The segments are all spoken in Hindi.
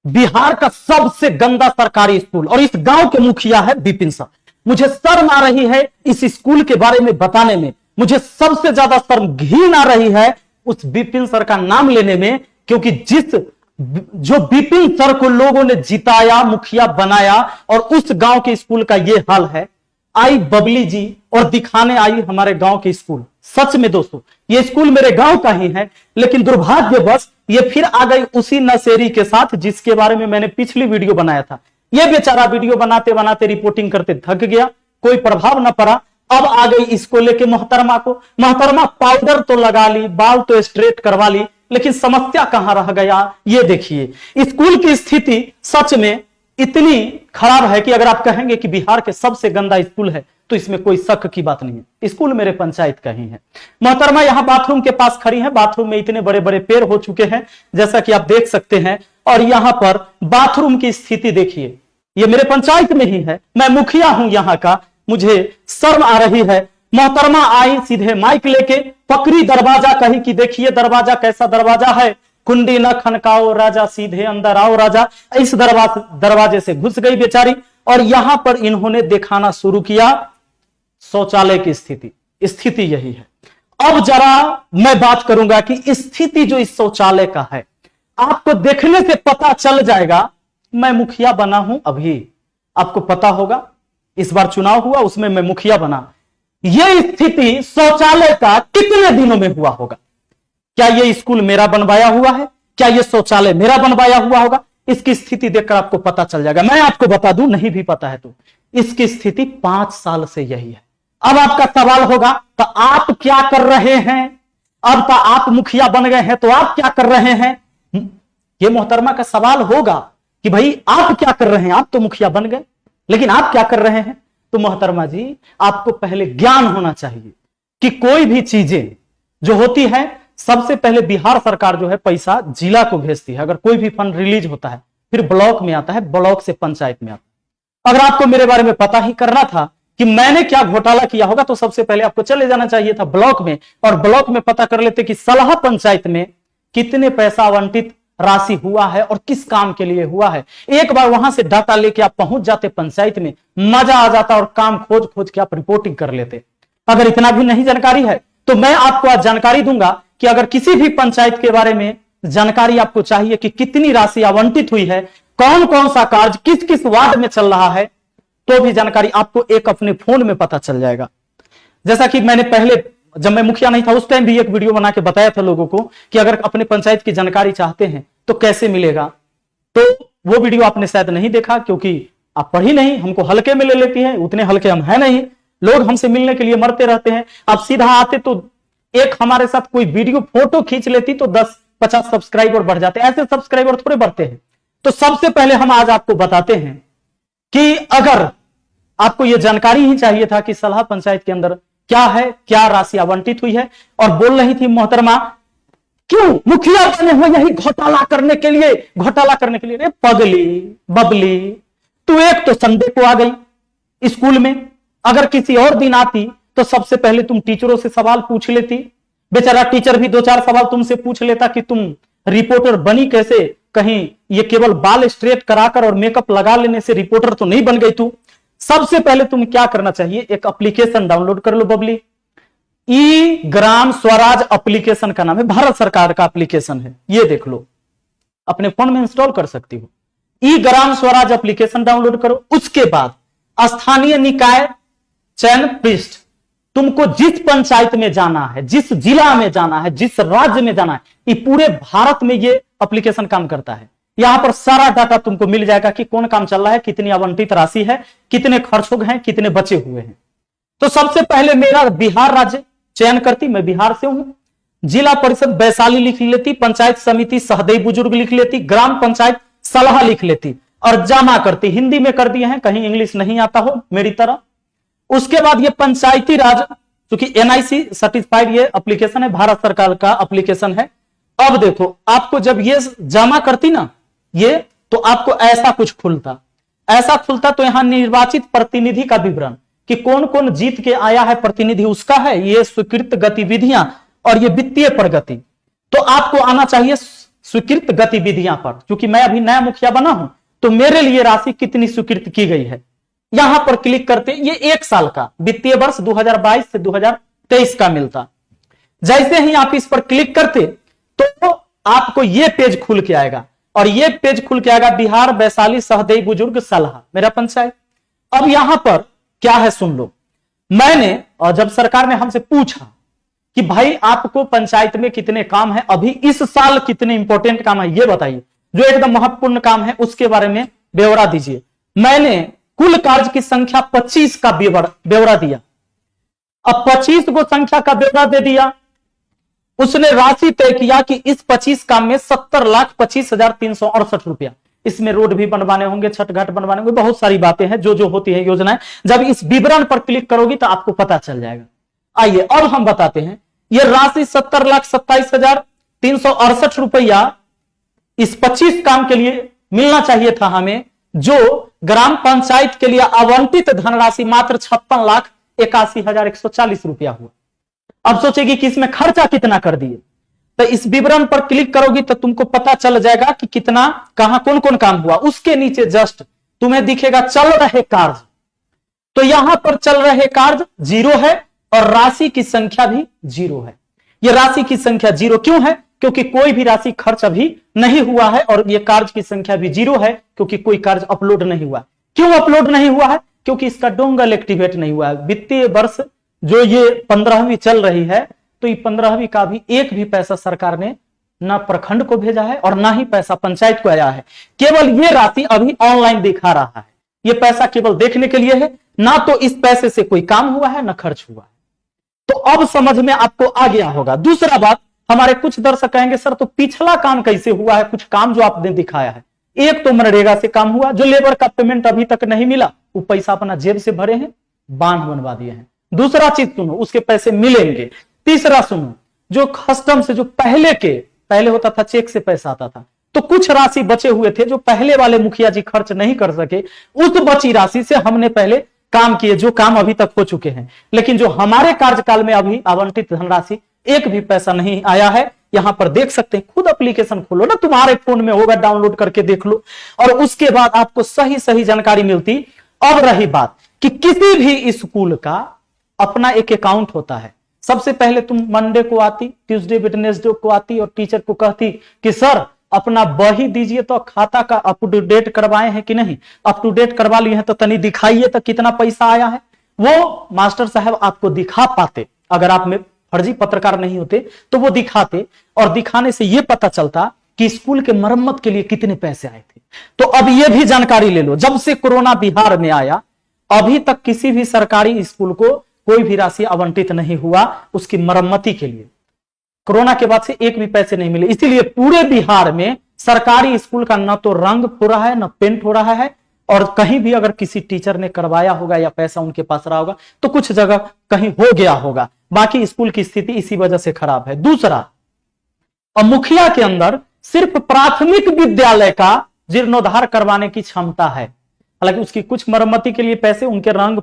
बिहार का सबसे गंदा सरकारी स्कूल और इस गांव के मुखिया है विपिन सर। मुझे शर्म आ रही है इस स्कूल के बारे में बताने में, मुझे सबसे ज्यादा शर्म घिन आ रही है उस विपिन सर का नाम लेने में, क्योंकि जो विपिन सर को लोगों ने जिताया, मुखिया बनाया और उस गांव के स्कूल का ये हाल है। आई बबली जी और दिखाने आई हमारे गांव के स्कूल। सच में दोस्तों ये स्कूल मेरे गांव का ही है, लेकिन दुर्भाग्यवश ये फिर आ गई उसी नशेरी के साथ जिसके बारे में मैंने पिछली वीडियो बनाया था। ये बेचारा वीडियो बनाते बनाते रिपोर्टिंग करते थक गया, कोई प्रभाव न पड़ा। अब आ गई इसको लेके मोहतरमा को। मोहतरमा पाउडर तो लगा ली, बाल तो स्ट्रेट करवा ली, लेकिन समस्या कहां रह गया ये देखिए। स्कूल की स्थिति सच में इतनी खराब है कि अगर आप कहेंगे कि बिहार के सबसे गंदा स्कूल है तो इसमें कोई शक की बात नहीं है। स्कूल मेरे पंचायत का ही है। मोहतरमा यहां बाथरूम के पास खड़ी है। बाथरूम में इतने बड़े बड़े पेड़ हो चुके हैं जैसा कि आप देख सकते हैं, और यहां पर बाथरूम की स्थिति देखिए। ये मेरे पंचायत में ही है, मैं मुखिया हूं यहां का, मुझे शर्म आ रही है। मोहतरमा आई सीधे माइक लेके, पकड़ी दरवाजा, कही कि देखिए दरवाजा कैसा दरवाजा है, कुंडी न खनकाओ राजा सीधे अंदर आओ राजा। इस दरवाजे से घुस गई बेचारी और यहां पर इन्होंने दिखाना शुरू किया शौचालय की स्थिति यही है। अब जरा मैं बात करूंगा कि स्थिति जो इस शौचालय का है, आपको देखने से पता चल जाएगा। मैं मुखिया बना हूं, अभी आपको पता होगा इस बार चुनाव हुआ उसमें मैं मुखिया बना। यह स्थिति शौचालय का कितने दिनों में हुआ होगा? क्या यह स्कूल मेरा बनवाया हुआ है? क्या यह शौचालय मेरा बनवाया हुआ होगा? इसकी स्थिति देखकर आपको पता चल जाएगा। मैं आपको बता दूं, नहीं भी पता है तो इसकी स्थिति 5 साल से यही है। अब आपका सवाल होगा तो आप क्या कर रहे हैं? अब तो आप मुखिया बन गए हैं तो आप क्या कर रहे हैं? यह मोहतरमा का सवाल होगा कि भाई आप क्या कर रहे हैं? आप तो मुखिया बन गए, लेकिन आप क्या कर रहे हैं? तो मोहतरमा जी आपको पहले ज्ञान होना चाहिए कि कोई भी चीजें जो होती है, सबसे पहले बिहार सरकार जो है पैसा जिला को भेजती है। अगर कोई भी फंड रिलीज होता है फिर ब्लॉक में आता है, ब्लॉक से पंचायत में आता है। अगर आपको मेरे बारे में पता ही करना था कि मैंने क्या घोटाला किया होगा तो सबसे पहले आपको चले जाना चाहिए था ब्लॉक में, और ब्लॉक में पता कर लेते कि सलाह पंचायत में कितने पैसा आवंटित राशि हुआ है और किस काम के लिए हुआ है। एक बार वहां से डाटा लेके आप पहुंच जाते पंचायत में, मजा आ जाता और काम खोज खोज के आप रिपोर्टिंग कर लेते। अगर इतना भी नहीं जानकारी है तो मैं आपको आज जानकारी दूंगा कि अगर किसी भी पंचायत के बारे में जानकारी आपको चाहिए कि कितनी राशि आवंटित हुई है, कौन कौन सा कार्य किस किस वार्ड में चल रहा है, तो भी जानकारी आपको एक अपने फोन में पता चल जाएगा। जैसा कि मैंने पहले जब मैं मुखिया नहीं था उस टाइम भी एक वीडियो बना के बताया था लोगों को कि अगर अपने पंचायत की जानकारी चाहते हैं तो कैसे मिलेगा। तो वो वीडियो आपने शायद नहीं देखा क्योंकि आप पढ़ी नहीं, हमको हल्के में ले लेती है, उतने हल्के हम है नहीं। लोग हमसे मिलने के लिए मरते रहते हैं। आप सीधा आते तो एक हमारे साथ कोई वीडियो फोटो खींच लेती तो 10-50 सब्सक्राइबर बढ़ जाते। ऐसे सब्सक्राइबर थोड़े बढ़ते हैं। तो सबसे पहले हम आज आपको बताते हैं कि अगर आपको यह जानकारी ही चाहिए था कि सलाह पंचायत के अंदर क्या है, क्या राशि आवंटित हुई है। और बोल रही थी मोहतरमा क्यों मुखिया बने हुए यही घोटाला करने के लिए, घोटाला करने के लिए। रे पगली बबली, तू एक तो संडे को आ गई स्कूल में, अगर किसी और दिन आती तो सबसे पहले तुम टीचरों से सवाल पूछ लेती। बेचारा टीचर भी 2-4 सवाल तुमसे पूछ लेता कि तुम रिपोर्टर बनी कैसे, कहीं ये केवल बाल स्ट्रेट कराकर और मेकअप लगा लेने से रिपोर्टर तो नहीं बन गई तू। सबसे पहले तुम क्या करना चाहिए, एक एप्लीकेशन डाउनलोड कर लो बबली। ई ग्राम स्वराज एप्लीकेशन का नाम है, भारत सरकार का एप्लीकेशन है, ये देख लो, अपने फोन में इंस्टॉल कर सकती हो। ई ग्राम स्वराज एप्लीकेशन डाउनलोड करो। उसके बाद स्थानीय निकाय चयन पृष्ठ, तुमको जिस पंचायत में जाना है, जिस जिला में जाना है, जिस राज्य में जाना है, ये पूरे भारत में ये एप्लीकेशन काम करता है। यहां पर सारा डाटा तुमको मिल जाएगा कि कौन काम चल रहा है, कितनी आवंटित राशि है, कितने खर्च हो गए हैं, कितने बचे हुए हैं। तो सबसे पहले मेरा बिहार राज्य चयन करती, मैं बिहार से हूं। जिला परिषद वैशाली लिख लेती, पंचायत समिति सहदेई बुजुर्ग लिख लेती, ग्राम पंचायत सलाह लिख लेती और जमा करती। हिंदी में कर दिए हैं, कहीं इंग्लिश नहीं आता हो मेरी तरह। उसके बाद ये पंचायती राज, क्योंकि एनआईसी सर्टिफाइड ये एप्लीकेशन है, भारत सरकार का एप्लीकेशन है। अब देखो आपको जब ये जमा करती ना ये, तो आपको ऐसा कुछ खुलता तो यहां निर्वाचित प्रतिनिधि का विवरण कि कौन कौन जीत के आया है प्रतिनिधि उसका है, ये स्वीकृत गतिविधियां और ये वित्तीय प्रगति। तो आपको आना चाहिए स्वीकृत गतिविधियां पर, क्योंकि मैं अभी नया मुखिया बना हूं तो मेरे लिए राशि कितनी स्वीकृत की गई है, यहां पर क्लिक करते ये 1 साल का वित्तीय वर्ष 2022 से 2023 का मिलता। जैसे ही आप इस पर क्लिक करते तो आपको ये पेज खुल के आएगा, और ये पेज खुल के आएगा बिहार वैशाली सहदेई बुजुर्ग सलाह मेरा पंचायत। अब यहां पर क्या है सुन लो। मैंने, और जब सरकार ने हमसे पूछा कि भाई आपको पंचायत में कितने काम है, अभी इस साल कितने इंपॉर्टेंट काम है ये बताइए, जो एकदम महत्वपूर्ण काम है उसके बारे में ब्यौरा दीजिए। मैंने कुल कार्य की संख्या 25 का ब्यौरा दिया। अब 25 को संख्या का ब्यौरा दे दिया, उसने राशि तय किया कि इस 25 काम में 70,25,368 रुपया, इसमें रोड भी बनवाने होंगे, छठ घाट बनवाने होंगे, बहुत सारी बातें हैं जो होती है योजनाएं। जब इस विवरण पर क्लिक करोगी तो आपको पता चल जाएगा। आइए अब हम बताते हैं। यह राशि 70,27,368 रुपया इस 25 काम के लिए मिलना चाहिए था हमें, जो ग्राम पंचायत के लिए आवंटित धनराशि मात्र 56,81,140 रुपया हुआ। अब सोचेगी कि इसमें खर्चा कितना कर दिए, तो इस विवरण पर क्लिक करोगी तो तुमको पता चल जाएगा कि कितना, कहां कौन कौन काम हुआ। उसके नीचे जस्ट तुम्हें दिखेगा चल रहे कार्य, तो यहां पर चल रहे कार्य 0 है और राशि की संख्या भी 0 है। यह राशि की संख्या 0 क्यों है? क्योंकि कोई भी राशि खर्च अभी नहीं हुआ है, और यह कार्य की संख्या भी 0 है क्योंकि कोई कार्य अपलोड नहीं हुआ। क्यों अपलोड नहीं हुआ है? क्योंकि इसका डोंगल एक्टिवेट नहीं हुआ है। वित्तीय वर्ष जो ये 15वीं चल रही है, तो ये 15वीं का भी एक भी पैसा सरकार ने ना प्रखंड को भेजा है और ना ही पैसा पंचायत को आया है। केवल ये राशि अभी ऑनलाइन दिखा रहा है। ये पैसा केवल देखने के लिए है, ना तो इस पैसे से कोई काम हुआ है ना खर्च हुआ है। तो अब समझ में आपको आ गया होगा। दूसरा बात, हमारे कुछ दर्शक कहेंगे सर तो पिछला काम कैसे हुआ है, कुछ काम जो आपने दिखाया है। एक तो मनरेगा से काम हुआ, जो लेबर का पेमेंट अभी तक नहीं मिला, वो पैसा अपना जेब से भरे हैं, बांध बनवा दिए हैं। दूसरा चीज सुनो, उसके पैसे मिलेंगे। तीसरा सुनो, जो कस्टम से जो पहले होता था चेक से पैसा आता था, तो कुछ राशि बचे हुए थे जो पहले वाले मुखिया जी खर्च नहीं कर सके, उस बची राशि से हमने पहले काम किए, जो काम अभी तक हो चुके हैं। लेकिन जो हमारे कार्यकाल में अभी आवंटित धनराशि एक भी पैसा नहीं आया है। यहां पर देख सकते हैं, खुद एप्लीकेशन खोलो ना, तुम्हारे फोन में होगा, डाउनलोड करके देख लो, और उसके बाद आपको सही सही जानकारी मिलती। अब रही बात कि किसी भी स्कूल का अपना एक अकाउंट होता है। सबसे पहले तुम मंडे को आती, ट्यूसडे वेडनेसडे को आती और टीचर को कहती कि सर अपना बही दीजिए, तो खाता का अप टू डेट करवाए हैं कि नहीं, अप टू डेट करवा लिए हैं तो तनी दिखाइए तो कितना पैसा आया है। वो मास्टर साहब आपको दिखा पाते, अगर आप में फर्जी पत्रकार नहीं होते तो वो दिखाते, और दिखाने से ये पता चलता कि स्कूल के मरम्मत के लिए कितने पैसे आए थे। तो अब ये भी जानकारी ले लो, जब से कोरोना बिहार में आया अभी तक किसी भी सरकारी स्कूल को कोई भी राशि आवंटित नहीं हुआ उसकी मरम्मती के लिए। कोरोना के बाद से एक भी पैसे नहीं मिले, इसीलिए पूरे बिहार में सरकारी स्कूल का न तो रंग हो रहा है न पेंट हो रहा है, और कहीं भी अगर किसी टीचर ने करवाया होगा या पैसा उनके पास रहा होगा तो कुछ जगह कहीं हो गया होगा। बाकी स्कूल की स्थिति इसी वजह से खराब है। दूसरा, अब मुखिया के अंदर सिर्फ प्राथमिक विद्यालय का जीर्णोद्धार करवाने की क्षमता है। हालांकि उसकी कुछ मरम्मती के लिए पैसे, उनके रंग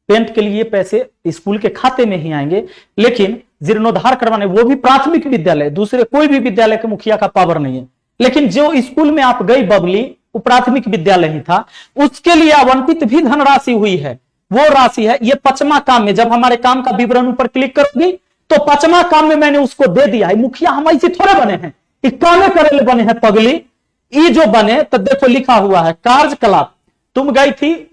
पेंट के लिए पैसे स्कूल के खाते में ही आएंगे, लेकिन जीर्णोद्धार करवाने वो भी प्राथमिक विद्यालय, दूसरे कोई भी विद्यालय के मुखिया का पावर नहीं है। लेकिन जो स्कूल में आप गई बबली, वो प्राथमिक विद्यालय ही था, उसके लिए आवंटित भी धनराशि हुई है। वो राशि है, ये 5वां काम में, जब हमारे काम का विवरण ऊपर क्लिक करोगी तो 5वां काम में मैंने उसको दे दिया है। मुखिया हम ऐसे थोड़े बने हैं, कामे करे बने हैं पगली। ये जो बने तो देखो लिखा हुआ है कार्यकलाप। तुम गई थी,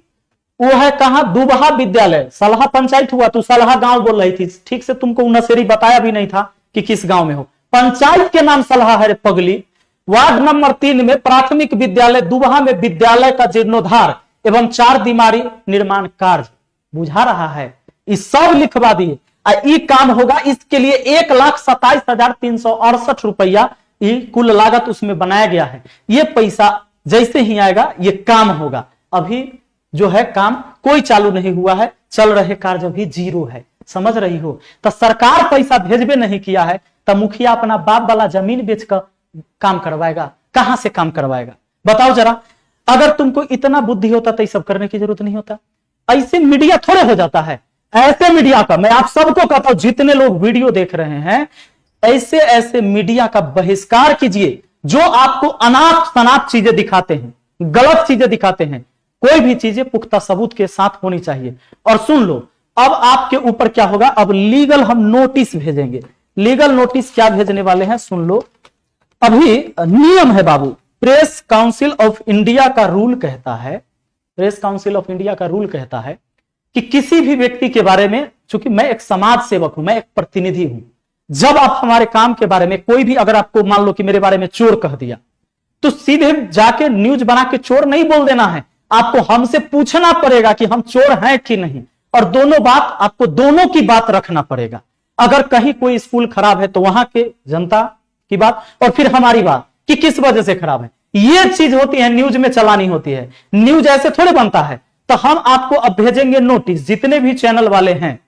वो है कहां, दुबहा विद्यालय, सलहा पंचायत हुआ, तू सलहा गांव बोल रही थी, ठीक से तुमको नशेरी बताया भी नहीं था कि किस गांव में हो। पंचायत के नाम सलहा है रे पगली। वार्ड नंबर 3 में प्राथमिक विद्यालय दुबहा में विद्यालय का जीर्णोद्धार एवं 4 दीवारी निर्माण कार्य बुझा रहा है, इस सब लिखवा दिए। ये काम होगा, इसके लिए 1,27,368 रुपया ये कुल लागत उसमें बनाया गया है। ये पैसा जैसे ही आएगा ये काम होगा। अभी जो है काम कोई चालू नहीं हुआ है, चल रहे कार्य भी 0 है। समझ रही हो? तो सरकार पैसा भेजबे नहीं किया है, तो मुखिया अपना बाप वाला जमीन बेचकर काम करवाएगा, कहां से काम करवाएगा बताओ जरा। अगर तुमको इतना बुद्धि होता तो ये सब करने की जरूरत नहीं होता। ऐसे मीडिया थोड़े हो जाता है। ऐसे मीडिया का मैं आप सबको कहता हूं, जितने लोग वीडियो देख रहे हैं, ऐसे ऐसे मीडिया का बहिष्कार कीजिए जो आपको अनाप शनाप चीजें दिखाते हैं, गलत चीजें दिखाते हैं, कोई भी चीजें पुख्ता सबूत के साथ होनी चाहिए। और सुन लो, अब आपके ऊपर क्या होगा, अब लीगल हम नोटिस भेजेंगे। लीगल नोटिस क्या भेजने वाले हैं, सुन लो। अभी नियम है बाबू, प्रेस काउंसिल ऑफ इंडिया का रूल कहता है, प्रेस काउंसिल ऑफ इंडिया का रूल कहता है कि किसी भी व्यक्ति के बारे में, चूंकि मैं एक समाज सेवक हूं, मैं एक प्रतिनिधि हूं, जब आप हमारे काम के बारे में कोई भी, अगर आपको मान लो कि मेरे बारे में चोर कह दिया, तो सीधे जाके न्यूज बना के चोर नहीं बोल देना है, आपको हमसे पूछना पड़ेगा कि हम चोर हैं कि नहीं, और दोनों बात, आपको दोनों की बात रखना पड़ेगा। अगर कहीं कोई स्कूल खराब है तो वहां के जनता की बात, और फिर हमारी बात कि किस वजह से खराब है, ये चीज होती है, न्यूज में चलानी होती है। न्यूज ऐसे थोड़े बनता है। तो हम आपको अब भेजेंगे नोटिस, जितने भी चैनल वाले हैं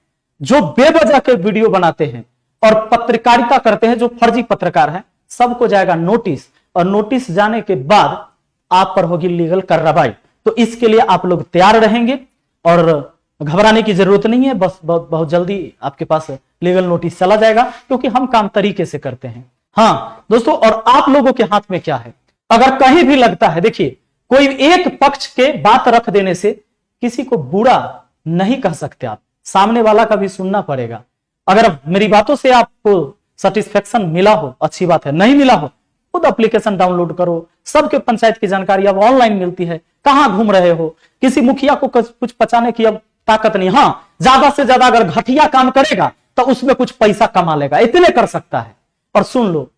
जो बेवजह के वीडियो बनाते हैं और पत्रकारिता करते हैं, जो फर्जी पत्रकार हैं, सबको जाएगा नोटिस, और नोटिस जाने के बाद आप पर होगी लीगल कार्रवाई। तो इसके लिए आप लोग तैयार रहेंगे और घबराने की जरूरत नहीं है। बस बहुत जल्दी आपके पास लीगल नोटिस चला जाएगा, क्योंकि हम काम तरीके से करते हैं। हाँ दोस्तों, और आप लोगों के हाथ में क्या है, अगर कहीं भी लगता है, देखिए कोई एक पक्ष के बात रख देने से किसी को बुरा नहीं कह सकते आप, सामने वाला का भी सुनना पड़ेगा। अगर मेरी बातों से आपको सेटिस्फेक्शन मिला हो, अच्छी बात है, नहीं मिला हो, खुद एप्लीकेशन डाउनलोड करो। सबके पंचायत की जानकारी अब ऑनलाइन मिलती है। कहां घूम रहे हो, किसी मुखिया को कुछ पचाने की अब ताकत नहीं। हाँ, ज्यादा से ज्यादा अगर घटिया काम करेगा तो उसमें कुछ पैसा कमा लेगा, इतने कर सकता है। और सुन लो,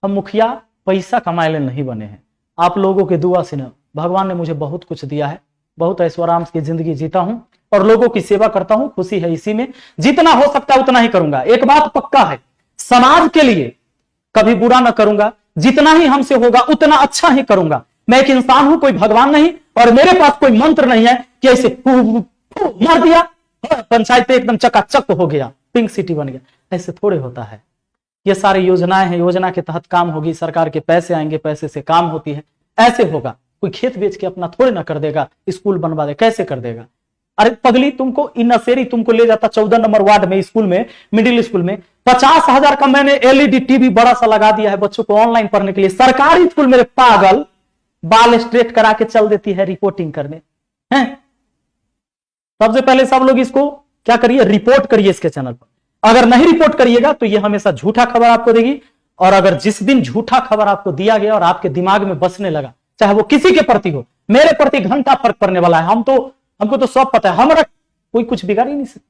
हम मुखिया पैसा कमाए नहीं बने हैं, आप लोगों के दुआ से न, भगवान ने मुझे बहुत कुछ दिया है, बहुत ऐश्वर्याम की जिंदगी जीता हूं और लोगों की सेवा करता हूं, खुशी है इसी में। जितना हो सकता है उतना ही करूंगा। एक बात पक्का है, समाज के लिए कभी बुरा ना करूंगा, जितना ही हमसे होगा उतना अच्छा ही करूंगा। मैं एक इंसान हूं, कोई भगवान नहीं, और मेरे पास कोई मंत्र नहीं है कि ऐसे मार दिया पंचायत एकदम चकाचक हो गया, पिंक सिटी बन गया। ऐसे थोड़े होता है। ये सारी योजनाएं हैं, योजना के तहत काम होगी, सरकार के पैसे आएंगे, पैसे से काम होती है, ऐसे होगा। कोई खेत बेच के अपना थोड़े ना कर देगा, स्कूल बनवा दे, कैसे कर देगा। अरे पगली, तुमको इन नशेरी तुमको ले जाता 14 नंबर वार्ड में, स्कूल में, मिडिल स्कूल में 50,000 का मैंने एलईडी टीवी बड़ा सा लगा दिया है बच्चों को ऑनलाइन पढ़ने के लिए। सरकारी स्कूल मेरे पागल बाल स्ट्रेट करा के चल देती है रिपोर्टिंग करने हैं। सबसे पहले सब लोग इसको क्या करिए, रिपोर्ट करिए इसके चैनल पर। अगर नहीं रिपोर्ट करिएगा तो ये हमेशा झूठा खबर आपको देगी, और अगर जिस दिन झूठा खबर आपको दिया गया और आपके दिमाग में बसने लगा, चाहे वो किसी के प्रति हो, मेरे प्रति घंटा फर्क पड़ने वाला है। हमको तो सब पता है, हमारा कोई कुछ बिगाड़ ही नहीं सकता,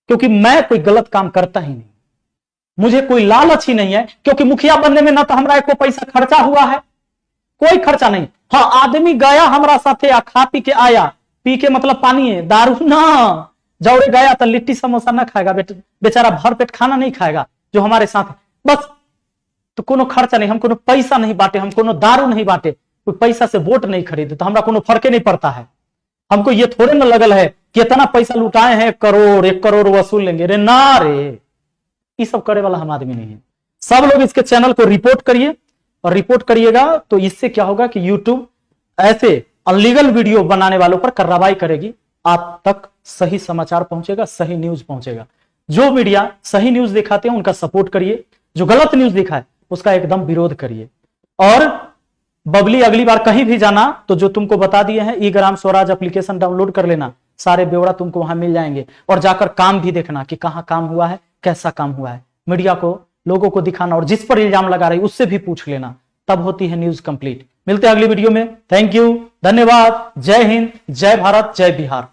क्योंकि मैं कोई गलत काम करता ही नहीं, मुझे कोई लालच ही नहीं है। क्योंकि मुखिया बनने में ना तो हमारा को पैसा खर्चा हुआ है, कोई खर्चा नहीं। हाँ, आदमी गया हमारा साथे, खा पी के आया, पी के मतलब पानी है, दारू ना, जौरे गया तो लिट्टी समोसा ना खाएगा, बेचारा भर पेट खाना नहीं खाएगा जो हमारे साथ है। बस, तो कोनो खर्चा नहीं, हम कोनो पैसा नहीं बांटे, हम कोनो दारू नहीं बांटे, कोई पैसा से वोट नहीं खरीदे, तो हमरा कोनो फर्क नहीं पड़ता है। हमको ये थोड़े ना लगल है कि इतना पैसा लुटाए हैं, 1 करोड़ वसूल लेंगे, रे ना रे, ये सब करे वाला हम आदमी नहीं है। सब लोग इसके चैनल को रिपोर्ट करिए, और रिपोर्ट करिएगा तो इससे क्या होगा कि यूट्यूब ऐसे अनलीगल वीडियो बनाने वालों पर कार्रवाई करेगी, आप तक सही समाचार पहुंचेगा, सही न्यूज पहुंचेगा। जो मीडिया सही न्यूज दिखाते हैं उनका सपोर्ट करिए, जो गलत न्यूज दिखाए उसका एकदम विरोध करिए। और बबली, अगली बार कहीं भी जाना तो जो तुमको बता दिए हैं, ई ग्राम स्वराज एप्लीकेशन डाउनलोड कर लेना, सारे ब्यौरा तुमको वहां मिल जाएंगे। और जाकर काम भी देखना कि कहां काम हुआ है, कैसा काम हुआ है, मीडिया को, लोगों को दिखाना, और जिस पर इल्जाम लगा रही उससे भी पूछ लेना, तब होती है न्यूज कंप्लीट। मिलते हैं अगली वीडियो में। थैंक यू, धन्यवाद, जय हिंद, जय भारत, जय बिहार।